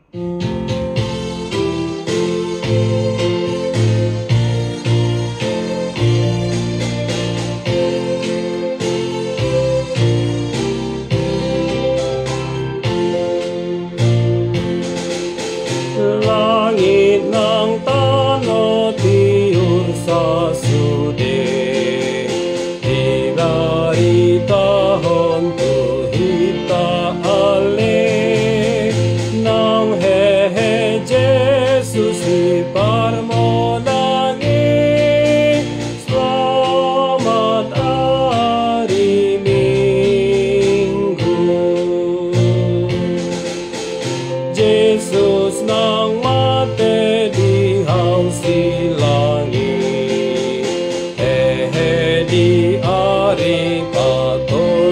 Langit ng tanah tiur sa sude, di tahon tuhita ale, nang hehe Jesus iparmo langit, selamat hari Minggu. Jesus nang mate di hausi langit, hehe di ari patoluhoni,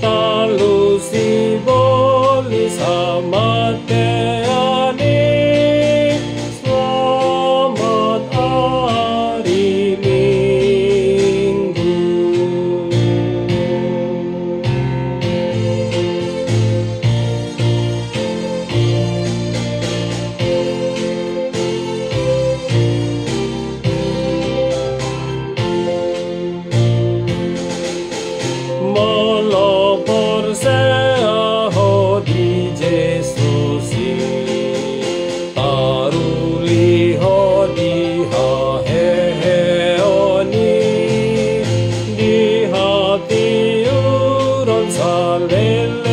talu si boli sama teani, selamat hari Minggu. Melopor seaho di Jesusi, taruli ho di ha hehe oni, di hati uron salele.